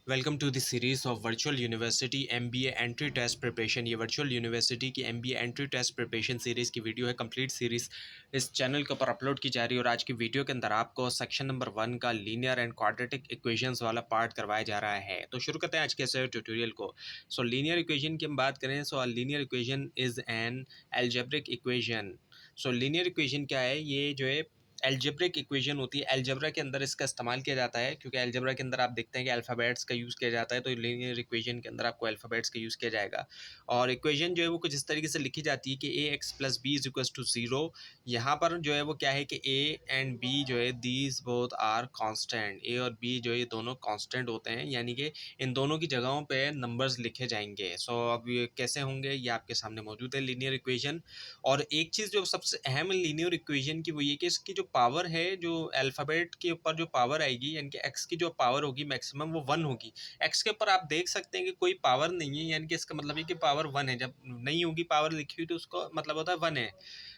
Welcome to the series of virtual university MBA entry test preparation. ये virtual university की MBA entry test preparation series की video है। Complete series इस channel के ऊपर upload की जा रही है और आज की वीडियो के अंदर आपको सेक्शन नंबर 1 का लीनियर एंड क्वाड्रेटिक इक्वेशंस वाला पार्ट करवाया जा रहा है। तो शुरू करते हैं आज के इस ट्यूटोरियल को। सो लीनियर इक्वेशन की हम बात करें, सो linear equation is an algebraic equation. So linear equation क्या है? ये जो है एल्जेब्रिक इक्वेशन होती है। एल्जेब्रा के अंदर इसका इस्तेमाल किया जाता है क्योंकि एल्जेब्रा के अंदर आप देखते हैं कि अल्फ़ाबेट्स का यूज़ किया जाता है, तो लीनियर इक्वेशन के अंदर आपको अल्फ़ाबेट्स का यूज़ किया जाएगा। और इक्वेशन जो है वो कुछ इस तरीके से लिखी जाती है कि a x plus b is equals to zero. यहाँ पर जो है वो क्या है कि ए एंड बी जो है दीज बोथ आर कांस्टेंट। ए और बी जो है ये दोनों कांस्टेंट होते हैं, यानी कि इन दोनों की जगहों पे नंबर्स लिखे जाएंगे। सो अब ये कैसे होंगे ये आपके सामने मौजूद है लीनियर इक्वेशन। और एक चीज़ जो सबसे अहम है लीनियर इक्वेशन की वो ये कि इसकी जो पावर है, जो अल्फ़ाबेट के ऊपर जो पावर आएगी, यानी कि एक्स की जो पावर होगी मैक्सिमम वो 1 होगी। एक्स के ऊपर आप देख सकते हैं कि कोई पावर नहीं है, यानी कि इसका मतलब है कि पावर 1 है। जब नहीं होगी पावर लिखी हुई तो उसको मतलब होता है 1 है।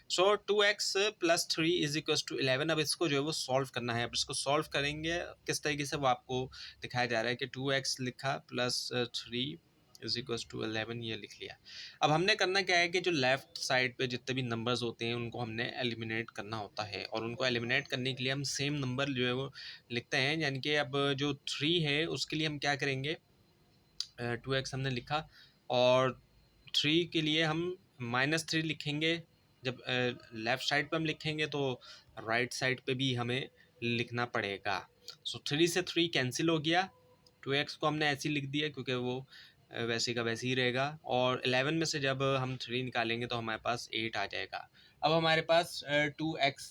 So 2x plus 3 is equals to 11। अब इसको जो है वो सॉल्व करना है। अब इसको सॉल्व करेंगे किस तरीके से वो आपको दिखाया जा रहा है कि 2x लिखा प्लस 3 इज इक्वल्स टू 11, ये लिख लिया। अब हमने करना क्या है कि जो लेफ़्ट साइड पे जितने भी नंबर्स होते हैं उनको हमने एलिमिनेट करना होता है, और उनको एलिमिनेट करने के लिए हम सेम नंबर जो है वो लिखते हैं। यानी कि अब जो 3 है उसके लिए हम क्या करेंगे, 2x हमने लिखा और 3 के लिए हम -3 लिखेंगे। जब लेफ़्ट साइड पे हम लिखेंगे तो राइट साइड पे भी हमें लिखना पड़ेगा। सो 3 से 3 कैंसिल हो गया। 2x को हमने ऐसे ही लिख दिया क्योंकि वो वैसे का वैसे ही रहेगा। और 11 में से जब हम 3 निकालेंगे तो हमारे पास 8 आ जाएगा। अब हमारे पास 2x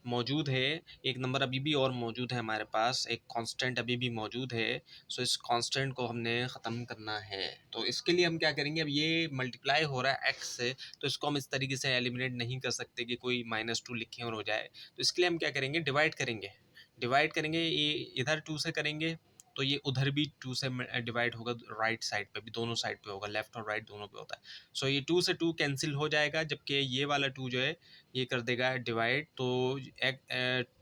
मौजूद है, एक नंबर अभी भी और मौजूद है हमारे पास, एक कांस्टेंट अभी भी मौजूद है। सो इस कांस्टेंट को हमने ख़त्म करना है। तो इसके लिए हम क्या करेंगे, अब ये मल्टीप्लाई हो रहा है x से, तो इसको हम इस तरीके से एलिमिनेट नहीं कर सकते कि कोई -2 लिखें और हो जाए। तो इसके लिए हम क्या करेंगे, डिवाइड करेंगे। डिवाइड करेंगे, ये इधर 2 से करेंगे तो ये उधर भी 2 से डिवाइड होगा। राइट साइड पे भी, दोनों साइड पे होगा, लेफ्ट और राइट दोनों पे होता है। सो ये 2 से 2 कैंसिल हो जाएगा, जबकि ये वाला 2 जो है ये कर देगा डिवाइड। तो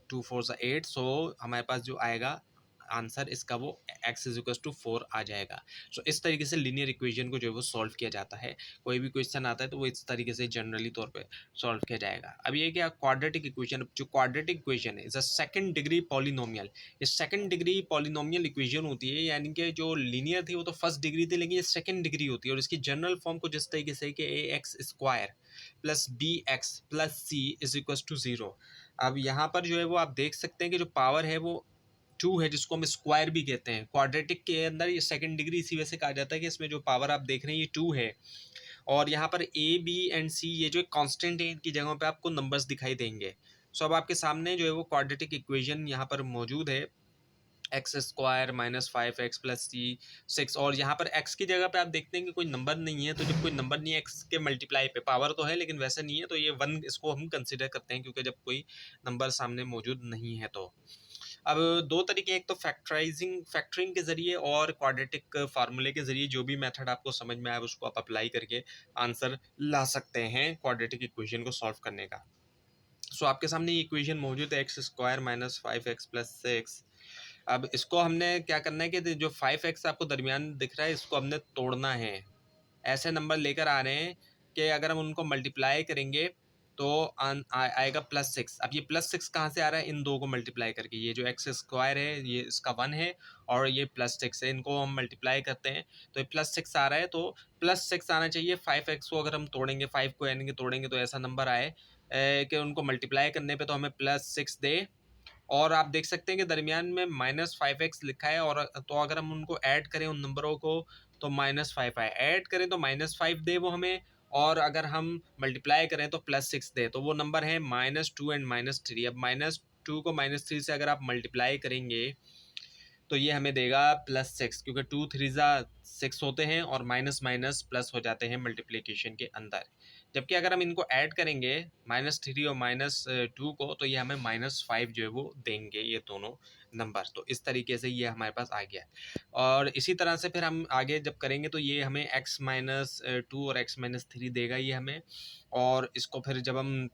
2 4 सा 8। सो हमारे पास जो आएगा आंसर इसका वो x इज इक्वल टू 4 आ जाएगा। सो इस तरीके से लीनियर इक्वेशन को जो है वो सॉल्व किया जाता है। कोई भी क्वेश्चन आता है तो वो इस तरीके से जनरली तौर पे सॉल्व किया जाएगा। अब ये क्या, क्वाड्रेटिक इक्वेशन। जो क्वाड्रेटिक इक्वेशन है is a second degree polynomial. ये सेकंड डिग्री पॉलिनोमियल इक्वेशन होती है, यानी कि जो लीनियर थी वो तो फर्स्ट डिग्री थी, लेकिन ये सेकंड डिग्री होती है। और इसकी जनरल फॉर्म को जिस तरीके से कि a x square plus b x plus c is equal to 0। अब यहाँ पर जो है वो आप देख सकते हैं कि जो पावर है वो 2 है, जिसको हम स्क्वायर भी कहते हैं। क्वाड्रेटिक के अंदर ये सेकंड डिग्री इसी वजह से कहा जाता है कि इसमें जो पावर आप देख रहे हैं ये 2 है। और यहाँ पर ए बी एंड सी ये जो कांस्टेंट है, इनकी जगहों पे आपको नंबर्स दिखाई देंगे। सो अब आपके सामने जो है वो क्वाड्रेटिक इक्वेशन यहाँ पर मौजूद है, x square minus 5x plus c 6। और यहाँ पर x की जगह पे आप देखते हैं कि कोई नंबर नहीं है। तो जब कोई नंबर नहीं है x के मल्टीप्लाई पे, पावर तो है लेकिन वैसा नहीं है, तो ये 1 इसको हम कंसिडर करते हैं क्योंकि जब कोई नंबर सामने मौजूद नहीं है। तो अब दो तरीके, एक तो फैक्टरिंग के ज़रिए और क्वाड्रेटिक फार्मूले के ज़रिए। जो भी मेथड आपको समझ में आए उसको आप अप्लाई करके आंसर ला सकते हैं क्वाड्रेटिक इक्वेशन को सॉल्व करने का। सो आपके सामने ये इक्वेशन मौजूद है, x square minus 5x plus 6। अब इसको हमने क्या करना है कि जो 5x आपको दरमियान दिख रहा है इसको हमने तोड़ना है। ऐसे नंबर लेकर आ रहे हैं कि अगर हम उनको मल्टीप्लाई करेंगे तो आएगा +6। अब ये +6 कहाँ से आ रहा है, इन दो को मल्टीप्लाई करके। ये जो एक्स स्क्वायर है ये इसका 1 है और ये +6 है, इनको हम मल्टीप्लाई करते हैं तो ये +6 आ रहा है। तो +6 आना चाहिए। 5x को अगर हम तोड़ेंगे, 5 को यानी कि तोड़ेंगे तो ऐसा नंबर आए कि उनको मल्टीप्लाई करने पे तो हमें +6 दे। और आप देख सकते हैं कि दरमियान में -5x लिखा है, और तो अगर हम उनको ऐड करें उन नंबरों को तो -5 आए। ऐड करें तो -5 दे वो हमें, और अगर हम मल्टीप्लाई करें तो +6 दे। तो वो नंबर है -2 एंड -3। अब -2 को -3 से अगर आप मल्टीप्लाई करेंगे तो ये हमें देगा +6, क्योंकि 2 3 ज़ा 6 होते हैं और माइनस माइनस प्लस हो जाते हैं मल्टीप्लिकेशन के अंदर। जबकि अगर हम इनको ऐड करेंगे -3 और -2 को, तो ये हमें -5 जो है वो देंगे, ये दोनों नंबर। तो इस तरीके से ये हमारे पास आ गया। और इसी तरह से फिर हम आगे जब करेंगे तो ये हमें x-2 और x-3 देगा ये हमें। और इसको फिर जब हम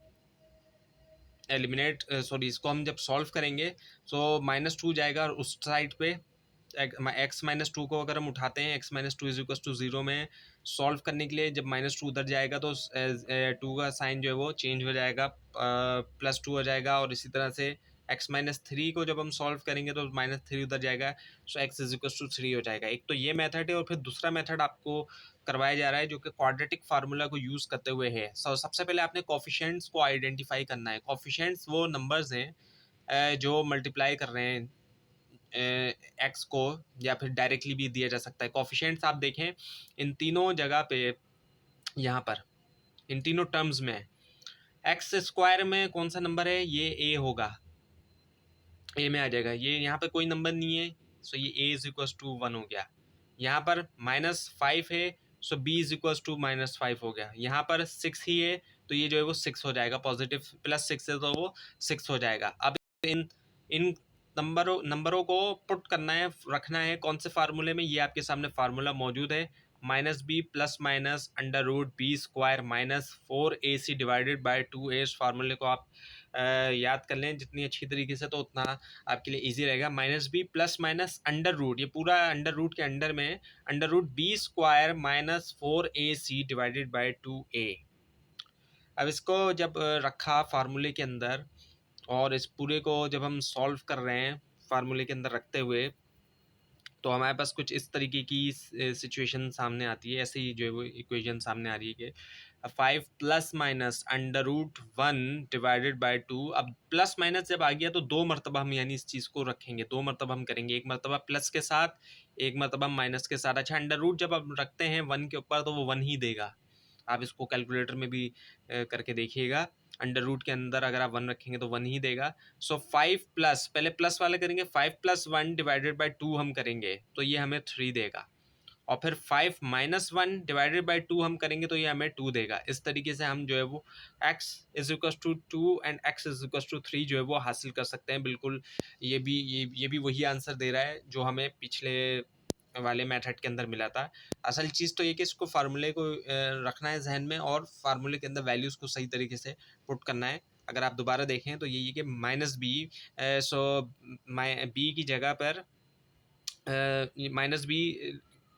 इसको हम जब सॉल्व करेंगे तो -2 जाएगा और उस साइड पे, एक्स माइनस टू को अगर हम उठाते हैं, x minus two is equal to zero में सॉल्व करने के लिए जब माइनस टू उधर जाएगा तो टू का साइन जो है वो चेंज हो जाएगा, प्लस टू हो जाएगा। और इसी तरह से एक्स माइनस थ्री को जब हम सॉल्व करेंगे तो माइनस थ्री उधर जाएगा, so x is equal to three हो जाएगा। एक तो ये मेथड है, और फिर दूसरा मेथड आपको करवाया जा रहा है जो कि क्वाड्रेटिक फार्मूला को यूज़ करते हुए है। सबसे पहले आपने कोफिशिएंट्स को आइडेंटिफाई करना है। कोफिशिएंट्स वो नंबर्स हैं जो मल्टीप्लाई कर रहे हैं एक्स को, या फिर डायरेक्टली भी दिया जा सकता है। कोफिशिएंट्स आप देखें इन तीनों जगह पे, यहाँ पर इन तीनों टर्म्स में एक्स स्क्वायर में कौन सा नंबर है, ये ए होगा, ए में आ जाएगा। ये यहाँ पे कोई नंबर नहीं है, सो ये a is equal to one हो गया। यहाँ पर माइनस फाइव है, so b is equal to minus five हो गया। यहाँ पर सिक्स ही है, तो ये जो है वो सिक्स हो जाएगा, पॉजिटिव प्लस सिक्स है तो वो सिक्स हो जाएगा। अब इन इन नंबरों को पुट करना है, रखना है कौन से फार्मूले में, ये आपके सामने फार्मूला मौजूद है। Minus b plus minus under root b square minus four a c divided by two a. इस फार्मूले को आप याद कर लें जितनी अच्छी तरीके से, तो उतना आपके लिए इजी रहेगा। Minus b plus minus under root, ये पूरा अंडर रूट के अंडर में under root b square minus four a c divided by two a. अब इसको जब रखा फार्मूले के अंदर, और इस पूरे को जब हम सॉल्व कर रहे हैं फार्मूले के अंदर रखते हुए, तो हमारे पास कुछ इस तरीके की सिचुएशन सामने आती है। ऐसे ही जो है वो इक्वेशन सामने आ रही है कि five plus minus under root one divided by two. अब प्लस माइनस जब आ गया तो दो मरतबा हम यानी इस चीज़ को रखेंगे, दो मरतबा हम करेंगे, एक मरतबा प्लस के साथ, एक मरतबा माइनस के साथ। अच्छा, अंडर रूट जब आप रखते हैं वन के ऊपर तो वो वन ही देगा। आप इसको कैलकुलेटर में भी करके देखिएगा, अंडर रूट के अंदर अगर आप वन रखेंगे तो वन ही देगा। सो फाइव प्लस, पहले प्लस वाले करेंगे, five plus one divided by to हम करेंगे तो ये हमें थ्री देगा। और फिर five minus one divided by to हम करेंगे तो ये हमें टू देगा। इस तरीके से हम जो है वो x is equal to two and x is equal to three जो है वो हासिल कर सकते हैं। बिल्कुल ये भी वही आंसर दे रहा है जो हमें पिछले वाले मेथड के अंदर मिला था। असल चीज़ तो ये कि इसको फार्मूले को रखना है जहन में, और फार्मूले के अंदर वैल्यूज़ को सही तरीके से पुट करना है। अगर आप दोबारा देखें तो ये कि माइनस बी, सो बी की जगह पर माइनस बी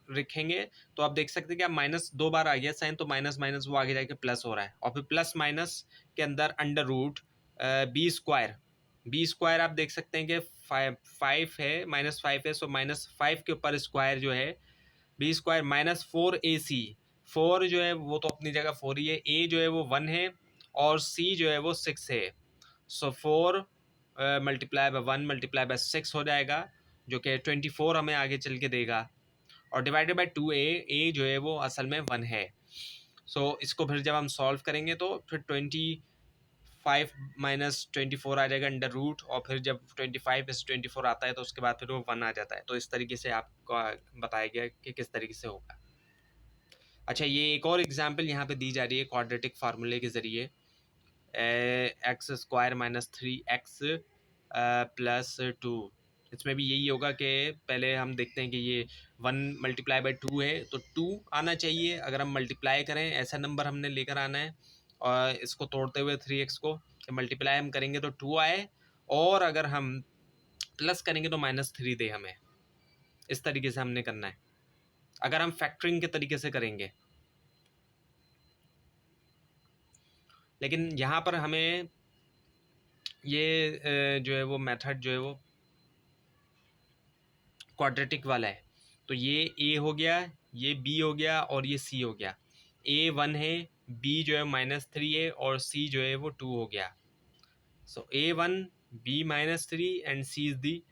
रखेंगे तो आप देख सकते हैं कि अब माइनस दो बार आ गया साइन, तो माइनस माइनस वो आगे जाके प्लस हो रहा है। और फिर प्लस माइनस के अंदर under root b square, b square आप देख सकते हैं कि फाइव है, माइनस फाइव है, सो माइनस फाइव के ऊपर स्क्वायर जो है B square minus four a C. Four जो है वो तो अपनी जगह फोर ही है, ए जो है वो वन है, और सी जो है वो सिक्स है। So four multiply by one multiply by six हो जाएगा, जो कि 24 हमें आगे चल के देगा। और डिवाइडेड बाय टू ए जो है वो असल में वन है। सो इसको फिर जब हम सॉल्व करेंगे तो फिर 25 माइनस 24 आ जाएगा अंडर रूट, और फिर जब 25 इस 24 आता है तो उसके बाद फिर वो वन आ जाता है। तो इस तरीके से आपको बताया गया कि किस तरीके से होगा। अच्छा, ये एक और एग्जाम्पल यहाँ पे दी जा रही है क्वाड्रेटिक फार्मूले के ज़रिए, x square minus three x plus two. इसमें भी यही होगा कि पहले हम देखते हैं कि ये वन मल्टीप्लाई बाई टू है तो टू आना चाहिए। अगर हम मल्टीप्लाई करें, ऐसा नंबर हमने लेकर आना है, और इसको तोड़ते हुए थ्री एक्स को मल्टीप्लाई हम करेंगे तो टू आए, और अगर हम प्लस करेंगे तो माइनस थ्री दे हमें। इस तरीके से हमने करना है अगर हम फैक्टरिंग के तरीके से करेंगे। लेकिन यहाँ पर हमें ये जो है वो मेथड जो है वो क्वाड्रेटिक वाला है, तो ये ए हो गया, ये बी हो गया, और ये सी हो गया। ए वन है, बी जो है माइनस थ्री है, और सी जो है वो टू हो गया। So a one b minus three and c is the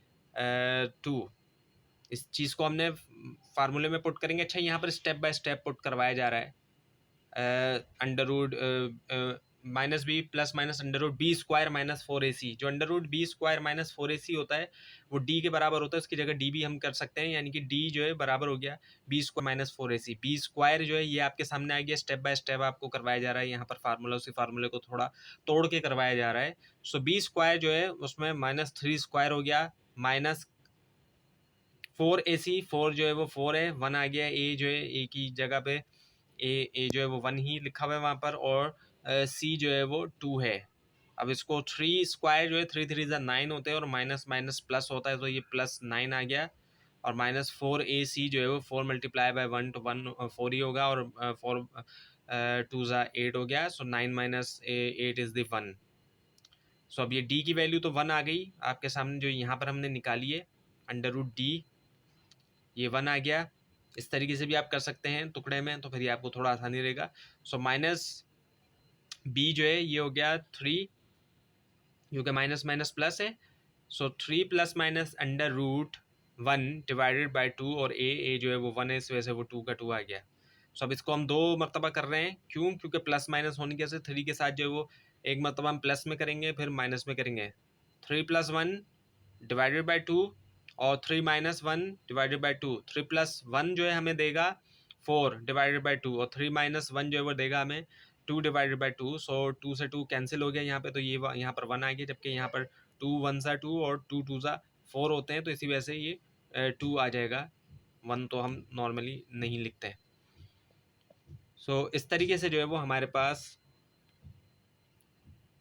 two. इस चीज़ को हमने फार्मूले में पुट करेंगे। अच्छा, यहाँ पर स्टेप बाय स्टेप पुट करवाया जा रहा है। Under root minus b plus minus under root b square minus four a c. जो under root b square minus four a c होता है वो डी के बराबर होता है, उसकी जगह डी भी हम कर सकते हैं, यानी कि डी जो है बराबर हो गया B square minus four a C. B square जो है ये आपके सामने आ गया, स्टेप बाय स्टेप आपको करवाया जा रहा है। यहाँ पर फार्मूला, उसी फार्मूले को थोड़ा तोड़ के करवाया जा रहा है। सो बी स्क्वायर जो है उसमें माइनस थ्री स्क्वायर हो गया, minus four a C, four जो है वो फोर है, वन आ गया, ए जो है ए की जगह पे ए जो है वो वन ही लिखा हुआ है वहाँ पर, और सी जो है वो टू है। अब इसको थ्री स्क्वायर जो है थ्री थ्री ज़ा नाइन होते हैं, और माइनस माइनस प्लस होता है, तो ये प्लस नाइन आ गया। और -4AC जो है वो 4 मल्टीप्लाई बाय 1 तो 1 4 ही होगा, और 4 2 ज़ा 8 हो गया, सो 9 माइनस 8 इज़ द 1। सो अब ये डी की वैल्यू तो 1 आ गई आपके सामने, जो यहाँ पर हमने निकाली है √D, ये 1 आ गया। इस तरीके से भी आप कर सकते हैं टुकड़े में, तो फिर ये आपको थोड़ा आसानी रहेगा। सो माइनस बी जो है ये हो गया 3, जो कि माइनस माइनस प्लस है। सो 3 प्लस माइनस √1 डिवाइडेड बाई 2, और ए जो है वो 1 है, इस वजह से वो 2 का 2 आ गया। सो अब इसको हम 2 मरतबा कर रहे हैं, क्यों? क्योंकि प्लस माइनस होने की वजह से 3 के साथ जो है वो एक मरतबा हम प्लस में करेंगे, फिर माइनस में करेंगे। 3 + 1 डिवाइडेड बाई 2, और 3 - 1 डिवाइडेड बाई 2। 3 + 1 जो है हमें देगा 4 डिवाइडेड बाई 2, और 3 - 1 जो है वो देगा हमें 2 डिवाइडेड बाई 2। सो 2 से 2 कैंसिल हो गया यहाँ पे, तो ये यहाँ पर 1 आ गया, जबकि यहाँ पर 2 1 सा 2 और 2 2 सा 4 होते हैं, तो इसी वजह से ये 2 आ जाएगा। 1 तो हम नॉर्मली नहीं लिखते हैं। सो इस तरीके से जो है वो हमारे पास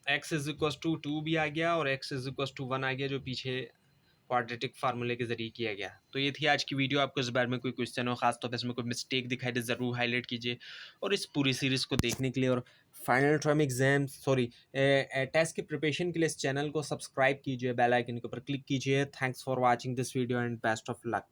x = 2 भी आ गया, और x = 1 आ गया, जो पीछे क्वाड्रेटिक फार्मूले के जरिए किया गया। तो ये थी आज की वीडियो। आपको इस बारे में कोई क्वेश्चन हो, खासतौर पर इसमें कोई मिस्टेक दिखाई दे, ज़रूर हाईलाइट कीजिए। और इस पूरी सीरीज़ को देखने के लिए और फाइनल टर्म एग्जाम टेस्ट की प्रिपरेशन के लिए इस चैनल को सब्सक्राइब कीजिए, बेल आइकन के ऊपर क्लिक कीजिए। Thanks for watching this video and best of luck.